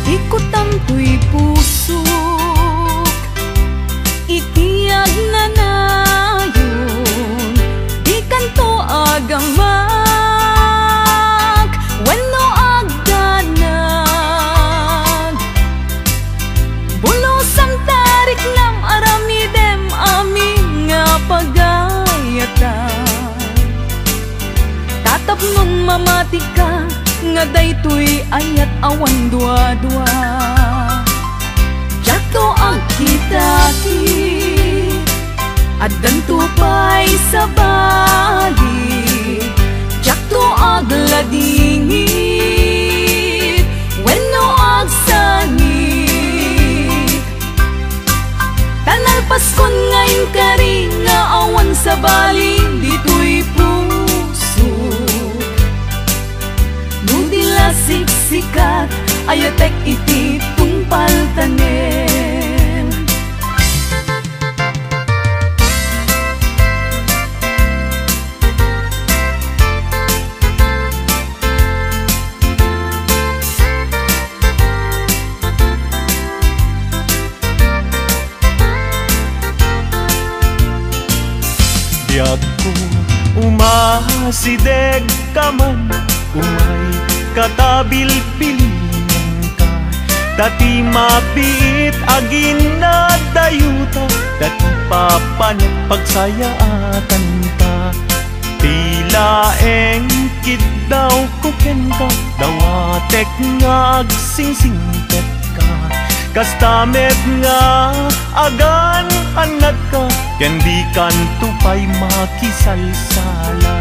ikot ang tuy pusok, itiyag na nayon, di kanto agamak, wenno agdanag. Bulos ang tarik ng aramidem aming nga pagayatan. Tatapnon mamati ka, nga daytoy ayat awan dua-dua. Jato ang kitaki, at dantupay sa bali. Jato ag ladingit, wenno ag sangit. Tanal paskon ngayon kari nga awan sa bali, dito'y puso. Nudila siksikat, ayatek iti tungpaltanen. Biyag ko umasideg ka man, umay katabil-bilingan ka. Dati mabit agin na dayuta, dati papanat pagsayaatan ka. Tila engkid daw kuken ka, dawatek nga agsingsingpet ka. Kastamet nga agan anak ka, ken di kan tupay makisalsala.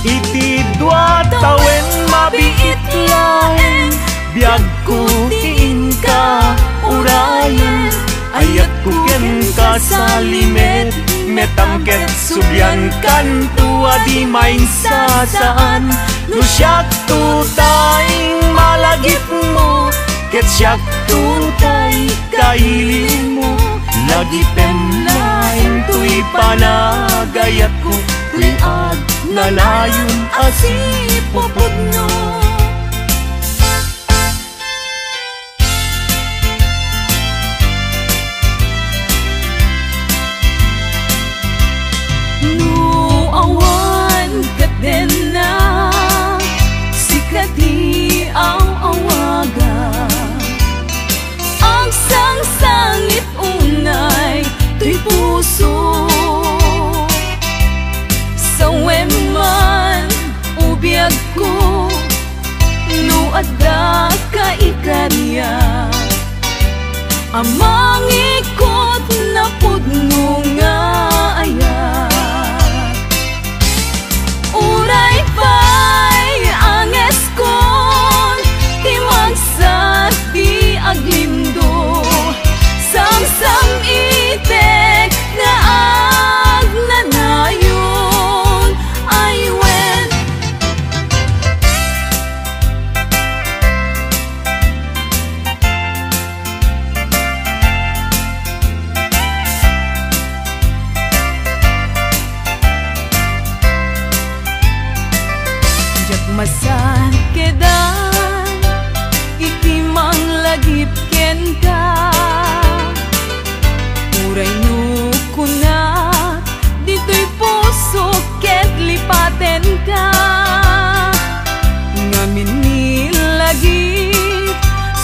Iti dua tawen mabiit laeng, biyag ko tiin ka urayan. Ayat ko ken ka sa limet, metangket subyan kan tua di main sasaan. No siyak tutay malagip mo, ket siyak tutay kailin mo. Lagi penlaeng tuy panagayat ko, tuy ag nalayon asipopod no. No awan katen na sikati ang awaga, ang sang-sangit unay tuy puso. Sa weman ubiyag ko, no adda ka ikarya, amang ikot na pudno nga ayat. Uray pa'y anges kon, timagsat di aglindo, sam-sam itek nga agnanayon. I went jak masan kedan, iti mang lagip ken ka. Uray no kuna, dito'y puso ket lipaten ka. Ngamin nilagip,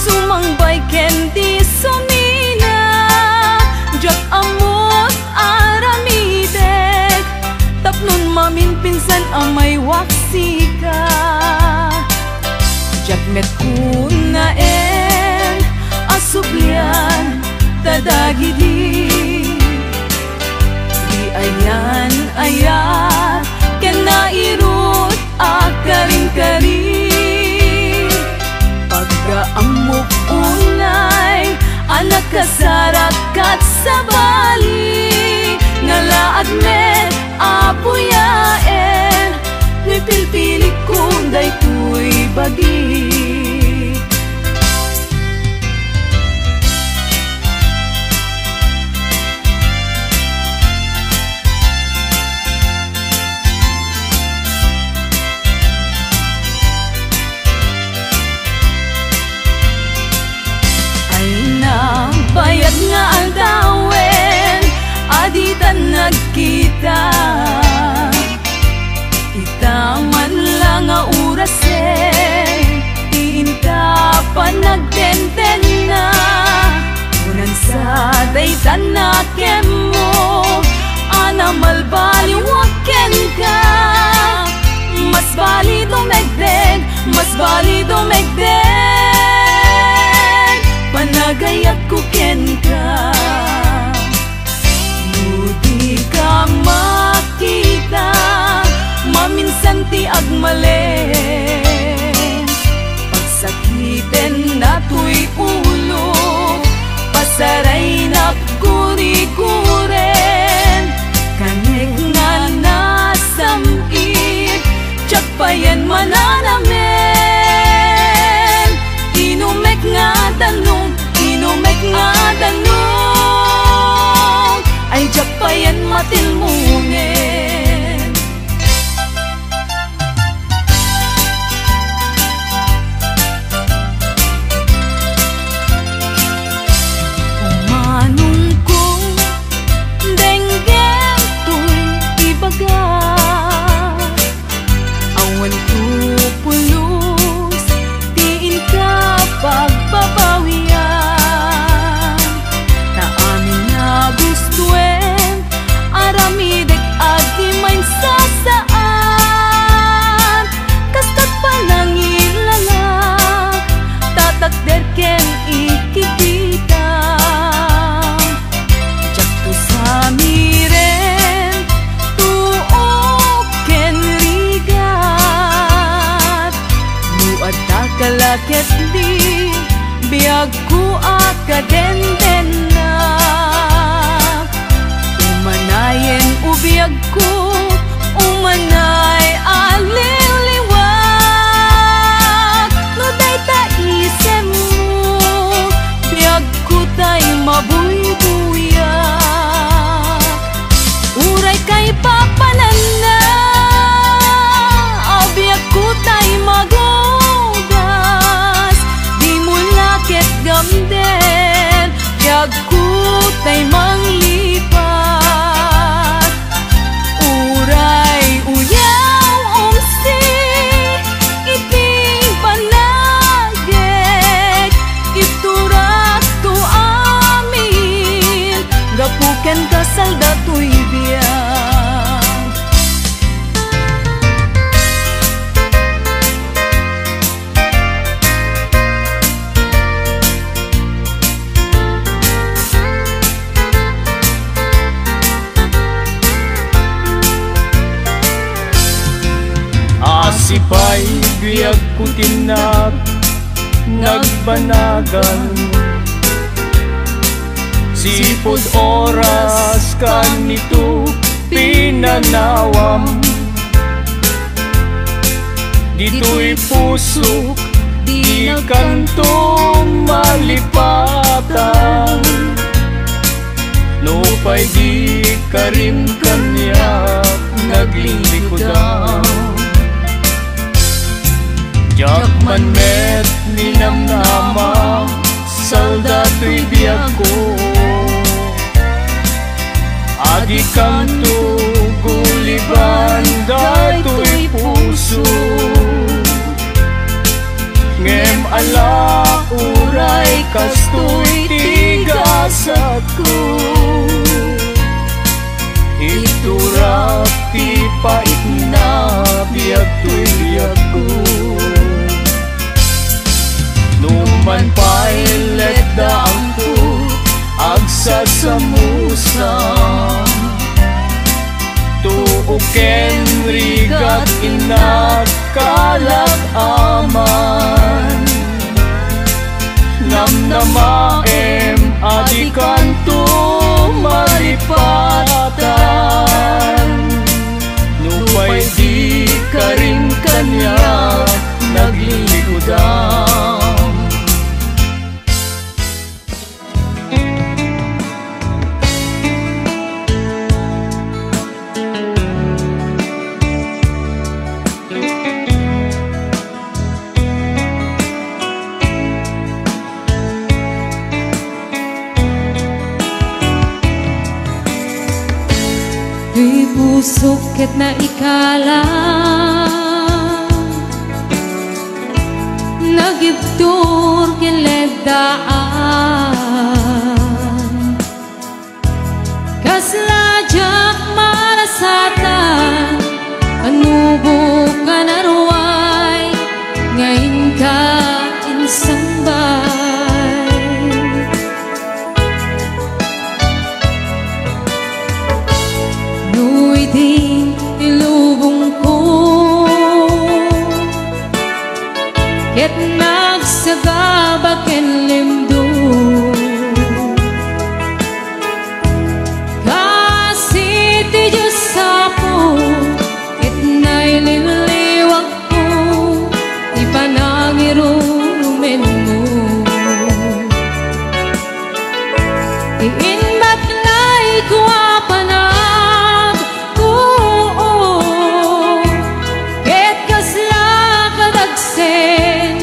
sumangbay ken di sumina. Jak amot aramidek, tapnon mamin pinsan amay waksi ka. Jak met kunaen, asublian tadagidi. Di ayan ayat, ken nairut akaring-karing. Pagkaamok unay, anak kasarakat sa bali. Ngalaad met apuyaen, nu'y pilpili kung daytoy bagi. nagkita. Ita man lang nga orasen, iinta pa nagtenten na. Unan sa daytan na kemo, ana malbaliwaken ka. Mas bali dumegdeg, mas bali dumegdeg, panagayak ko ken ka. Di ka makita, maminsan ti agmalen. Pagsakiten na to'y ulo, pasaray na kuri-kuren. Kanig nga nasamit, tsak pa yan mananamen. Inumek nga tanong, inumek nga tanong, ay tsak pa yan matilmungen. Umanong ko, denggem to'y ibaga. Awan ko pulos, tiin ka pagbabawian. Ta amin na gustuen, aramidek agi main sasaan. Kastat panangilalak, tatakder ken ikikita. Jakto sa miren, tuok ken ligat. Buat takalakit di, biag ku akadenden na. Umanayen ubiyag ko, umanay aliliwag. No day ta isem mo, biag ko tay mabuybuyak. Uray kay papanan na, abiyag ko tay magugas. Di mo lakit gamden, biag ko tay manglipat. Uray uyaw umsi, iting panagek. Iturak to amin, gapuken kasal dato'y biyag. Asipay biyag ko tinag, nagbanagan. Sipod oras kanito pinanawam. Dito'y pusok, di kanto malipatan. No pa'y di karim kanya naglilikodan. Jakman met ninamnama, saldato'y biyag ko. Adi kanto guliban, dato'y puso. Ngem ala uray, kasto'y tigasat ko. Iturak ti pait na, biyag to'y biyag ko. Numan pa'y letdaan ko, agsasamusa. Tuuken rigat inakalag aman. Namnamaem adikanto malipatan. Nupay di karim kanya naglilikodan. pusok ket na ikala nagibtur kiledaan kaslajak marasatan anubo ka naruay ngayon ka insambay nuy din ilubong ko ket nagsagabak en limdo kasi ti Diyos sapo ket naililiwag ko ti panangirumen mo iinbat lay ko apanag ket kasla kadagsen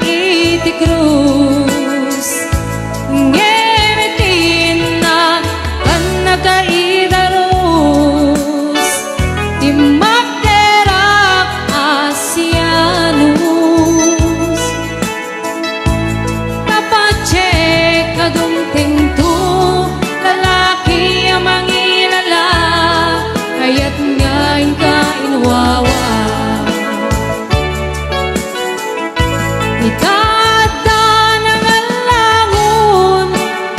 iti krus ngemitin na kan nakaidaros ti magderak asianus kapatse kadumting to lalaki ang mangilala kaya't ngayon ka inwawa itata ng alangon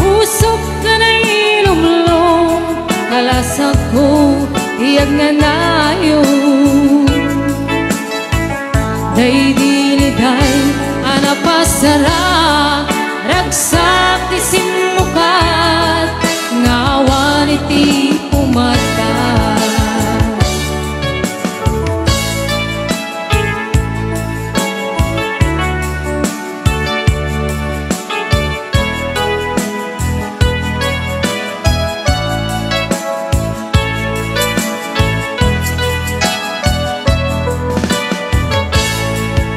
usok ka na ilumlong kalasag ko iyag nga nayon day diliday anapasara ragsak ti simukat ngawan iti pumata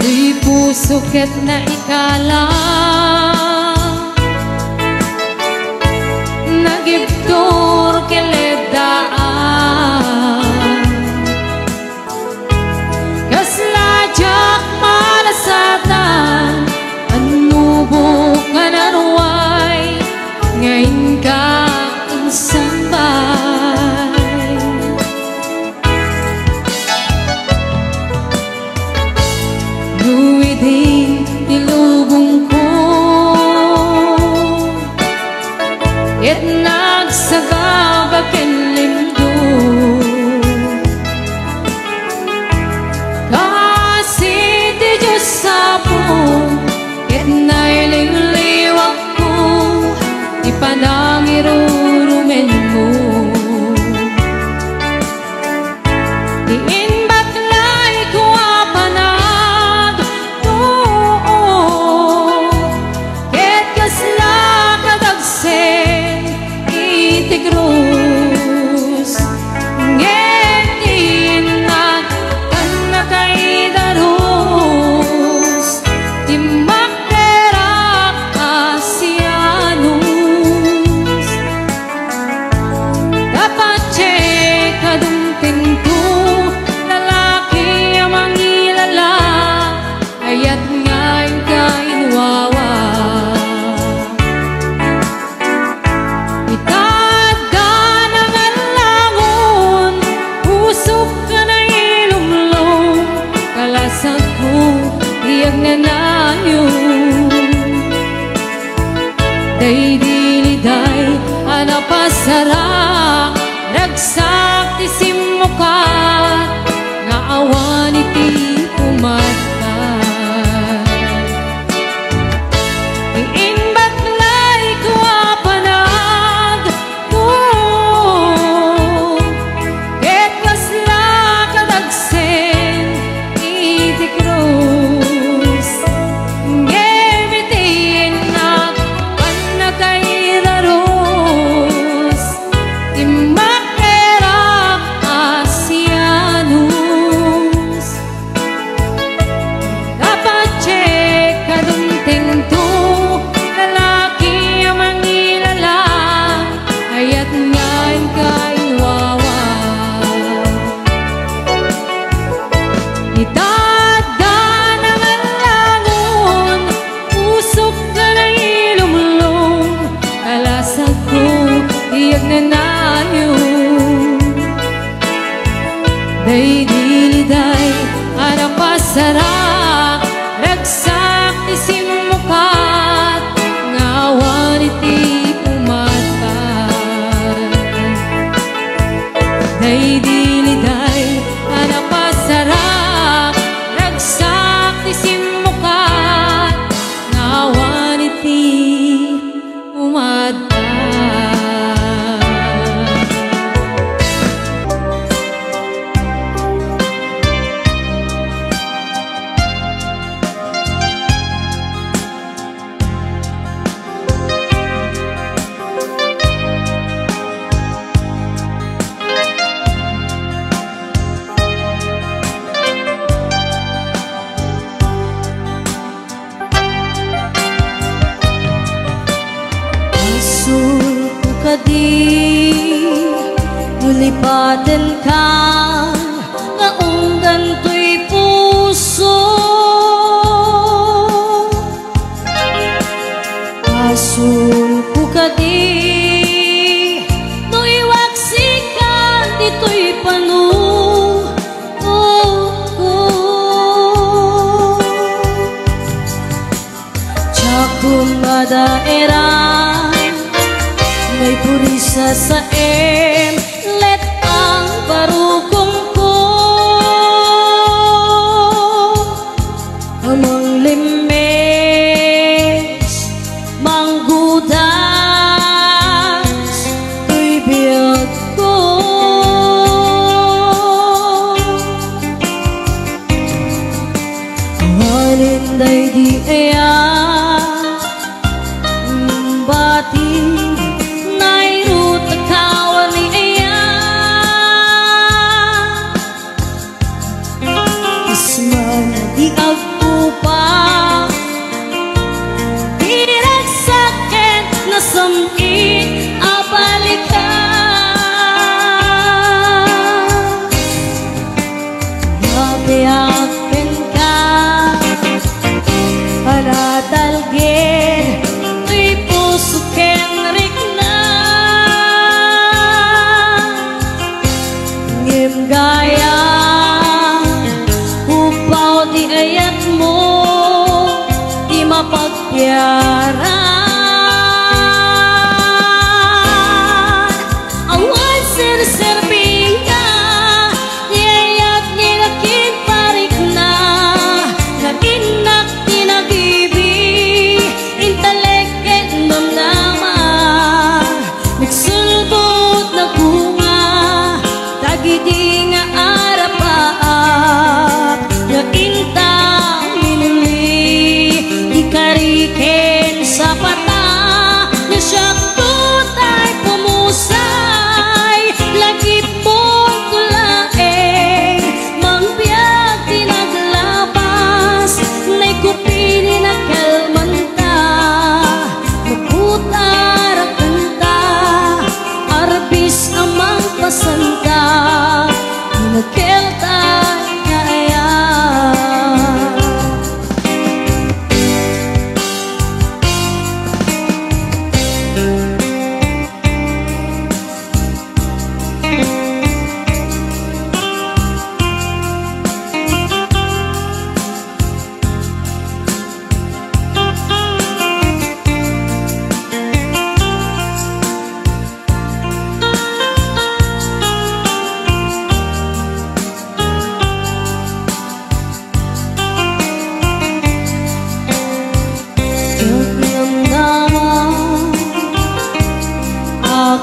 di puso ket na ikala nagibtor kiledaan kaslajak malasatan anubo ka naruay ngayon ka insambay nuwidin ilubong ko ket nagsagabak en limdo kasi ti Diyos sapo ket naililiwag ko ti panangirurumen mo iinbat lay ko apanag ket kasla kadagsen iti krus ngetin na kan nakaidaros ti magderak asianus kapatse kadumting to lalaki ang mangilala kaya't ngayon ka inwawa itadda ng alangon usok ka na ilumlong kalasag ko iyag nga nayon day diliday anapasara ragsak ti simukat nga awan iti pumatay iinbat lay ko apanag ket kasla kadagsen iti krus ngemitin na kan nakay kadi Tulipatan ka Ngaong ganto'y puso Asul ko kadi No'y waksikan dito'y panu Kung madaerang may purisa sa let ang barukong ko amang limes manggudas tuy biyag ko awalinday di bati nairut kawan ni iya isman di agpupa direk sakit na samit abalika mabiyakin ka panatalgin Kenrik na ngim gaya upaw di ayat mo di mapagpiaran awan sir-sirbing na di ayat nilakin parik na naginak tinagibig intalek nagsulbot na bunga tagidi nga arapaap nga intang minuli ikariken sa pata na siyak tutay pumusay lagi pong tulaeng mangbiag tinaglabas na'y kupini na kalmanta maputar Arbis amang pasanda Nagkelta kaya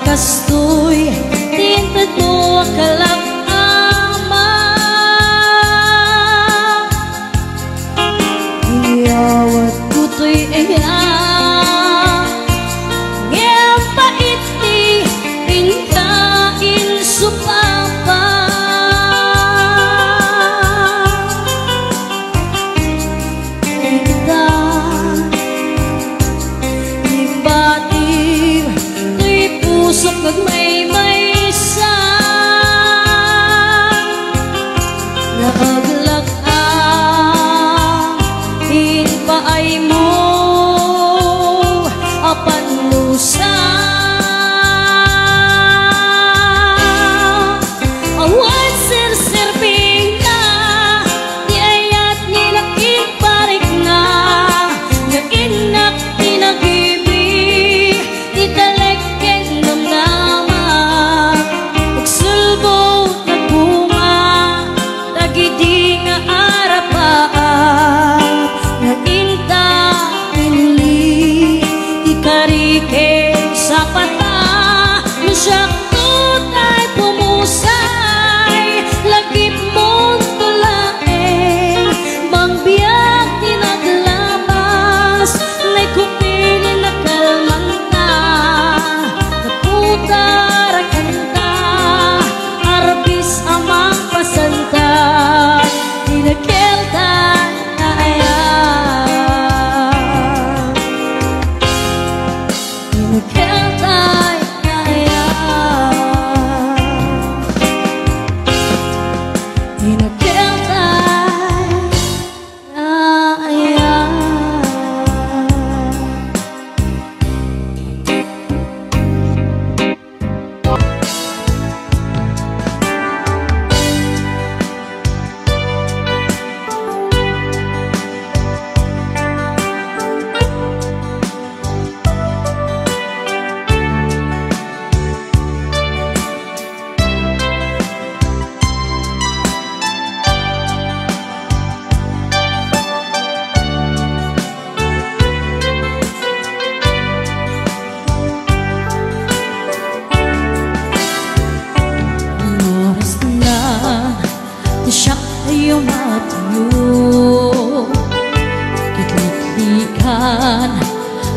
Kastoy tintad mo akalak ama iyawat kuto'y iya ngayang paiti pinkain supapa kita ibating pusok nagmay-maysa naaglag hinpaay mo apan musa awan sir-sirbing na di ayat nilakin parik na naginak tinagibig italek Ikariken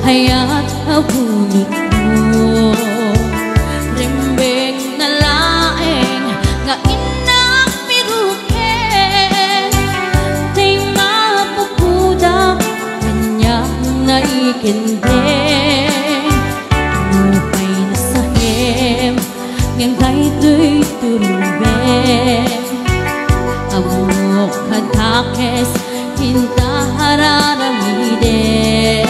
hayat abunot mo. Rimbing na laeng nga inang piruken, tay mapupudak kanyang naikindeng. Nupay na sahim ngang daytoy turumbeng, amok kadakes hinta hararamiden.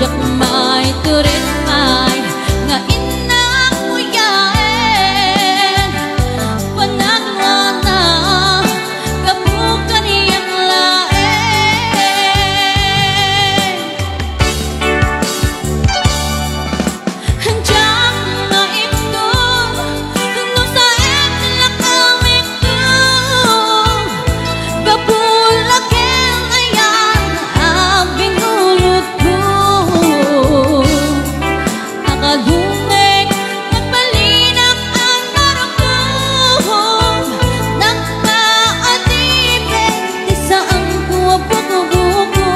Jak may turit ay nga inang muyaen, panagwana kabukan iyang laen. Jak maitong no sa etla kaming kapulaken ayan abing ulot ko. Akadungeg nagbalinap ang marugong, nagpaatibig di saan ko buko-buko.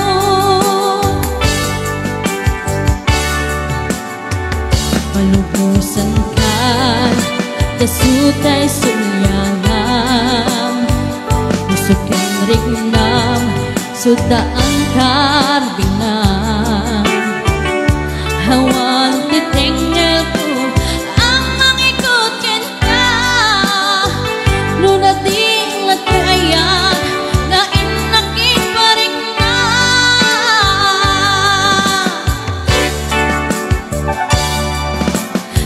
Malubusan ka dasutay sulyangam, busog kang rignam sudaan karbinam. Hawan titingel ko ang mangikot ka, nunating latayan na inakit pa rin na.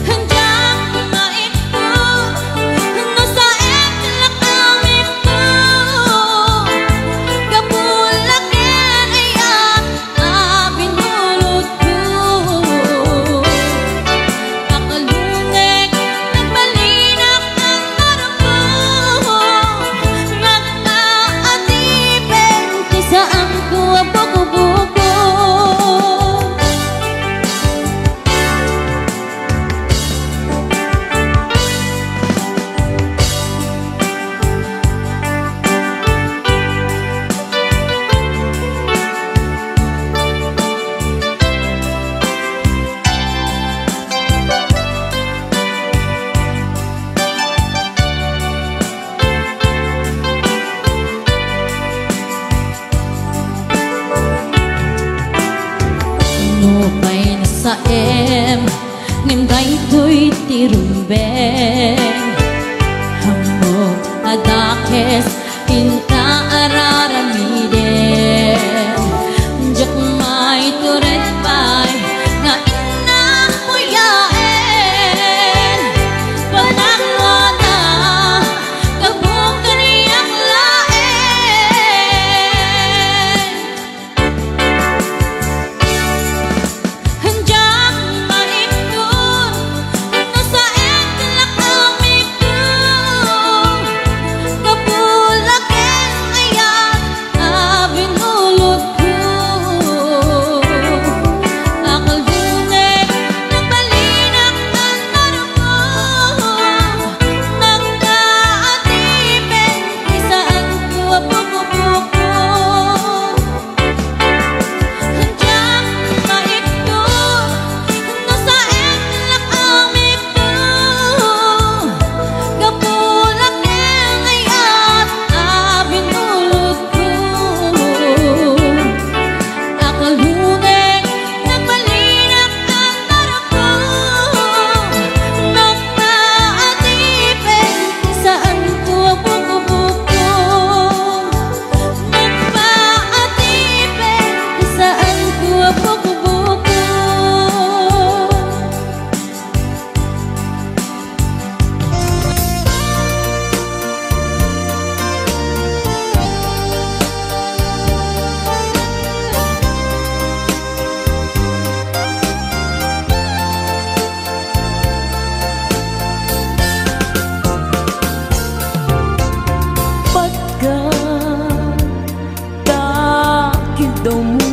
Handang maito no sa etla kaming ko, kapulaken ayan abing ulot ko. Akalungeg nagbalinap ang marugong, nagpaatibig di saan ko buko-buko. Nupay na saem ngem daytoy tirumbeng, hamog adakes pinta araramiden. Jak may turet pay nga inang muyaen, panagwana kabukan iyang laen. Handang maitong no sa etla kaming ko, kapulaken ayan abing ulot ko. Akaldungeg nagbalinap ang marugong, nagkaatibig di saan ko buko-buko. Handang maitong no sa etla kaming ko, kapulaken ayan abing ulot ko. Akalungeg nagbalinap ang marugong, nagpaatibig di saan ko buko-buko. Nagpaatibig di saan ko buko-buko. Pagka takid daw mo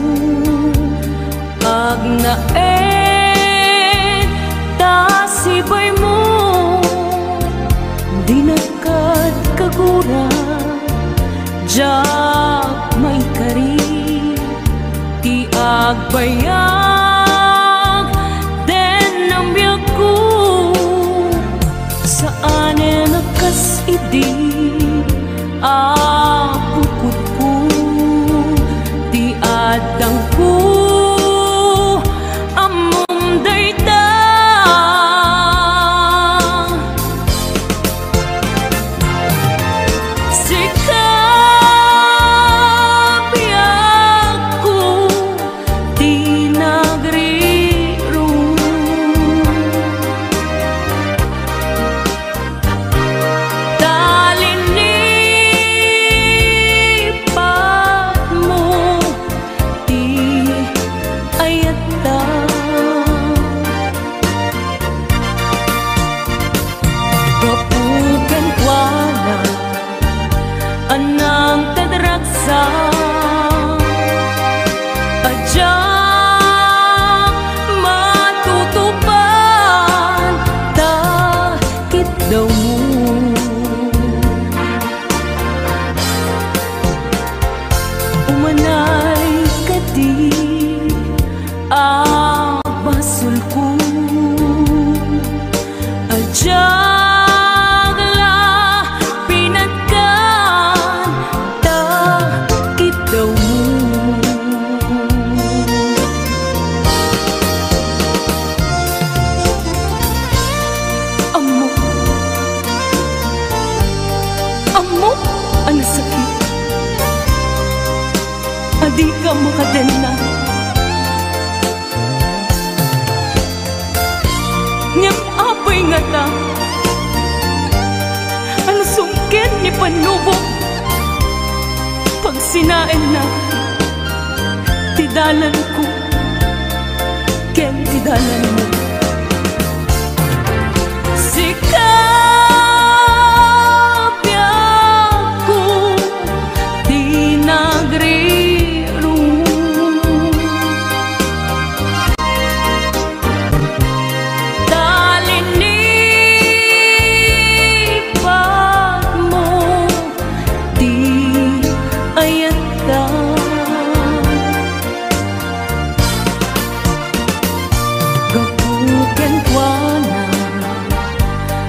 ag naen tasibay mo, di nagkad kagura jak may kari ti agbayan. di apukot ko, di adang ko amom dayta. Anang tadraksa adyak matutupan takit daw mo. Umanay ka di basol ko adyak ang sakit, adi ka makadena. Ngem apoy nga ta, ang sungkit ni panubok, pag sinain na, tidalan ko, ken tidalan mo.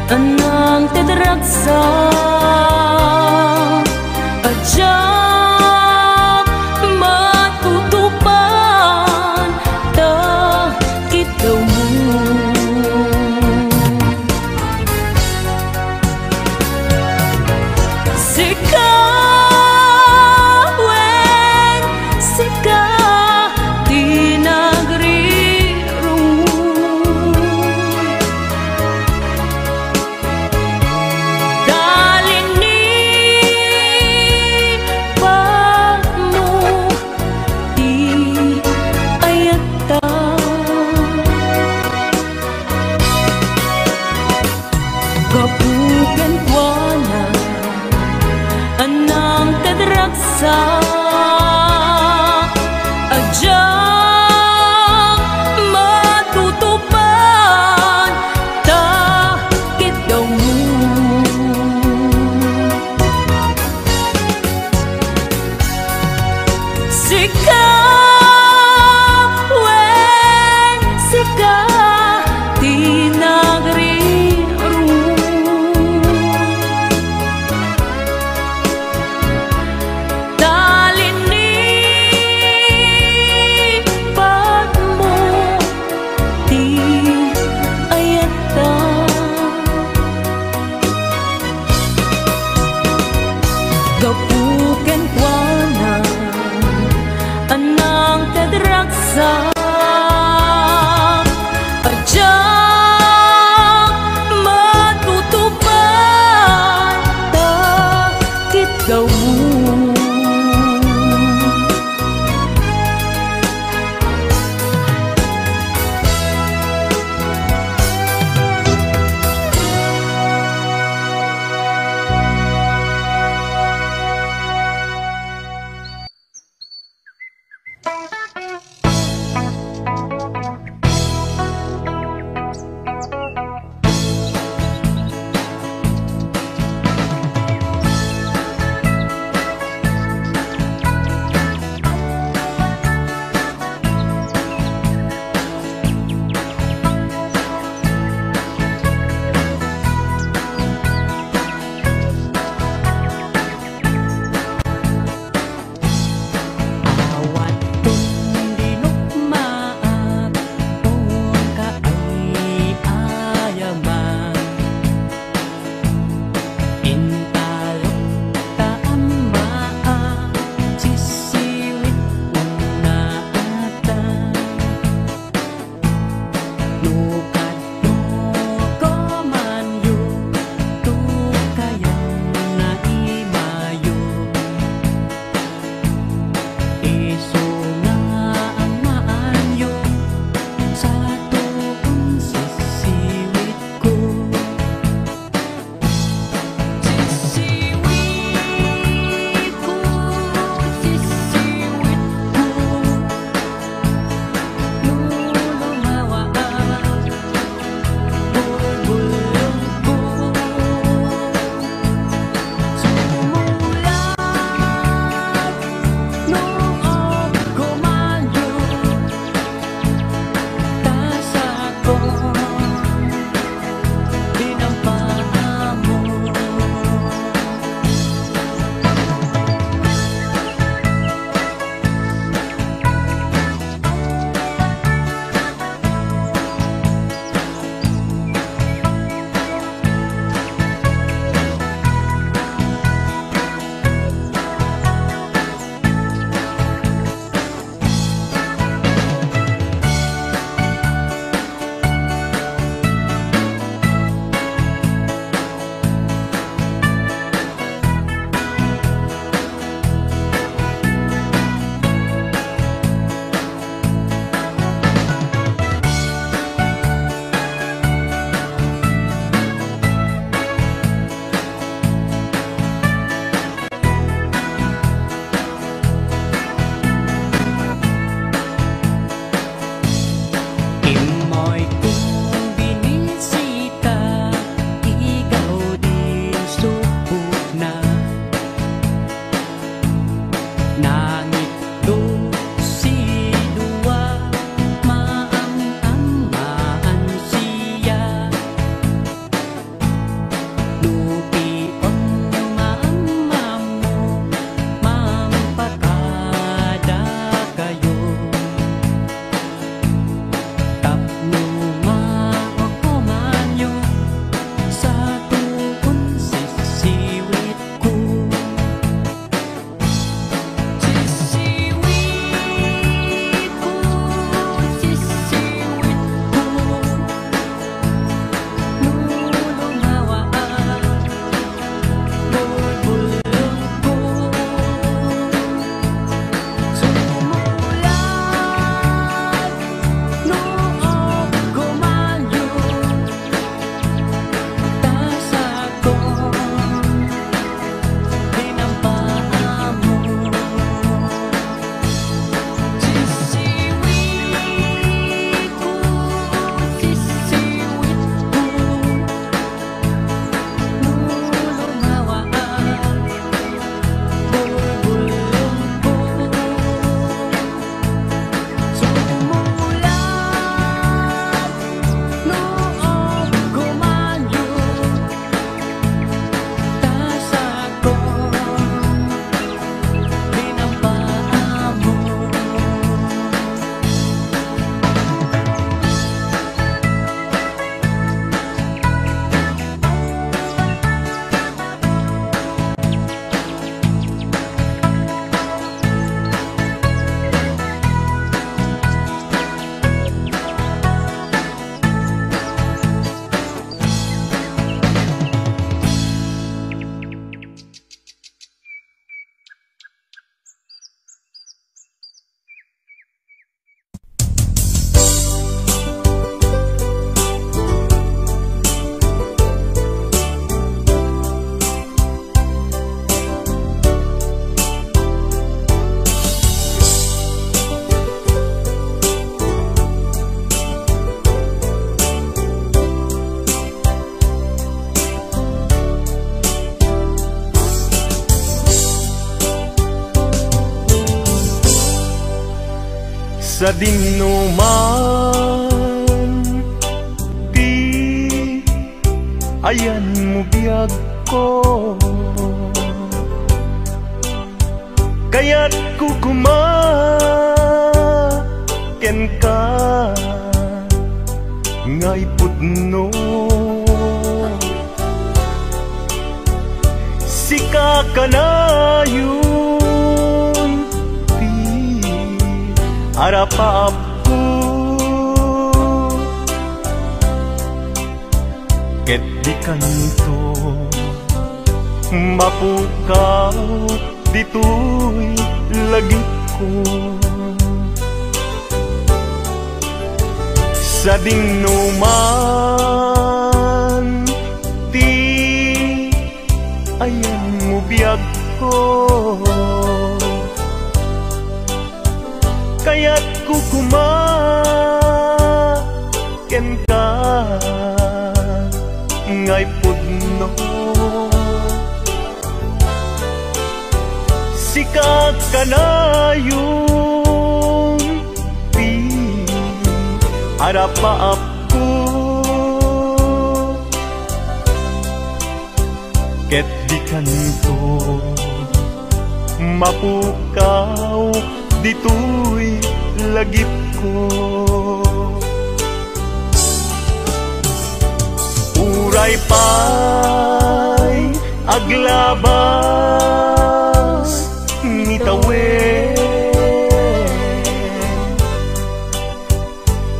Anang tadraksa adyak matutupan takit daw mo. Sikawen sika di nagrirong kapugan ko na anang tadraksa adyak matutupan takit daw mo. Sikawen sika di kapugan ko na anang tadraksa adyak matutupan takit daw mo. sa dinuman ti ayan mo biyag ko, kaya't kukumaken ka ngay pudno. Sika ka na yun ti harapap ko, ket di kanto mapukaw dito'y lagip ko. Sa dinuman ti ayan mo biyag ko, kaya't kukumaken ka ngay pudno. Sika ka na yung harapaap ko, ket di kanto mapukaw dito'y lagip ko. Uray pa'y aglabas nitawen,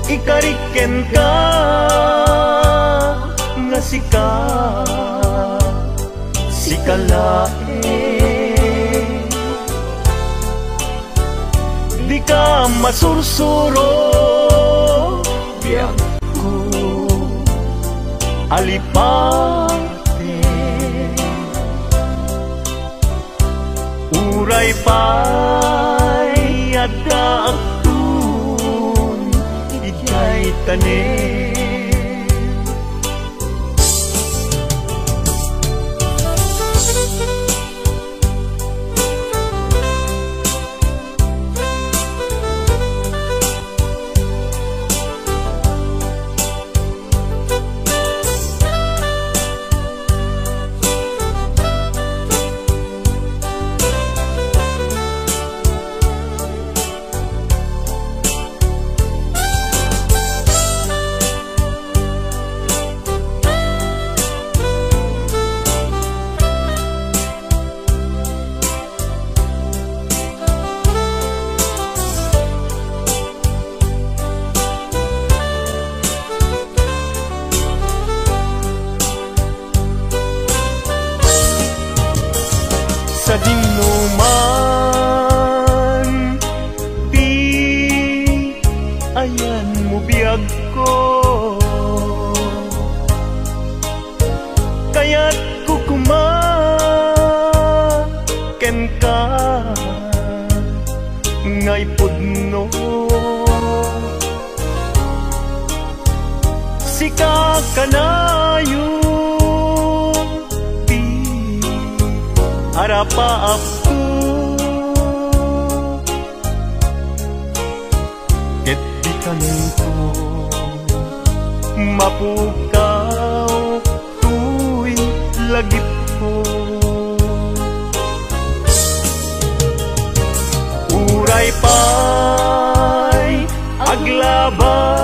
ikariken ka nga sikalae, di ka masursuro biyak ko alipate. Uray pa'y adda aktun ikay tanin. Sa dinuman di ayan mo biyag ko, kaya't kukumaken ka ngay pudno. Sika ka na yung harapaap ko, ket di kanto mapukaw tuy lagip ko. Uray pa'y aglabas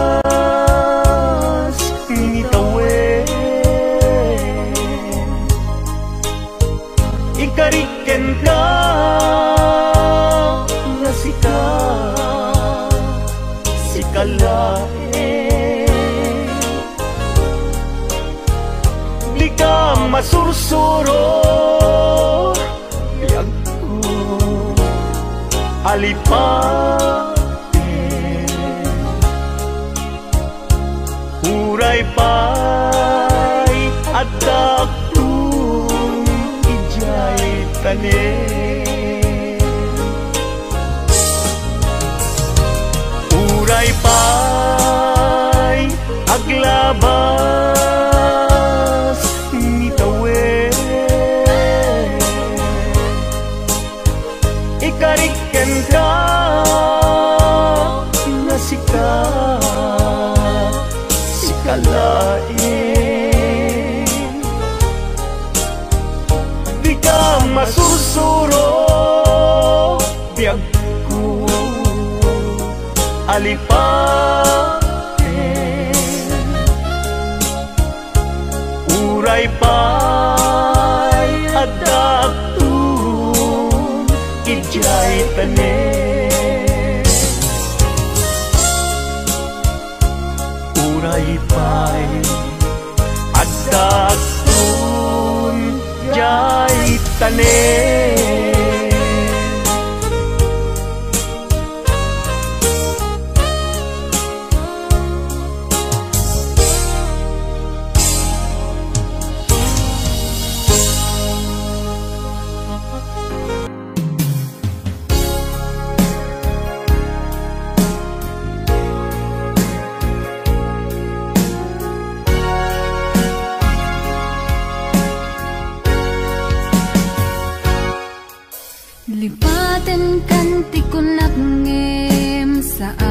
nitawen, ikariken ka nga sikalae, di ka masursuro biyag ko alipate. Uray pa'y adda aktun ijay tanin. Uray pa'y aglabas nitawen, ikariken ka Uray pa'y adakton ijay tanen. Uray pa'y adakton ijay tanen. Lipatan kanti ko nakngem saan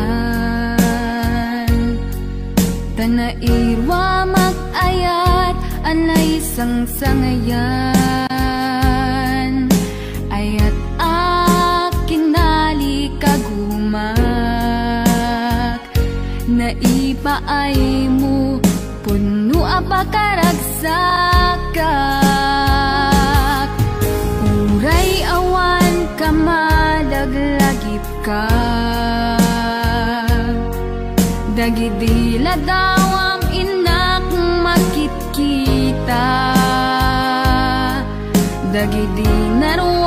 Tanairwa mag-ayat anay sang-sangayan Ayat akinali kagumak Naipaay mo puno apakaragsakat Uray awan kamadaglagip ka Dagidila dawam inak makit kita Dagidi naroon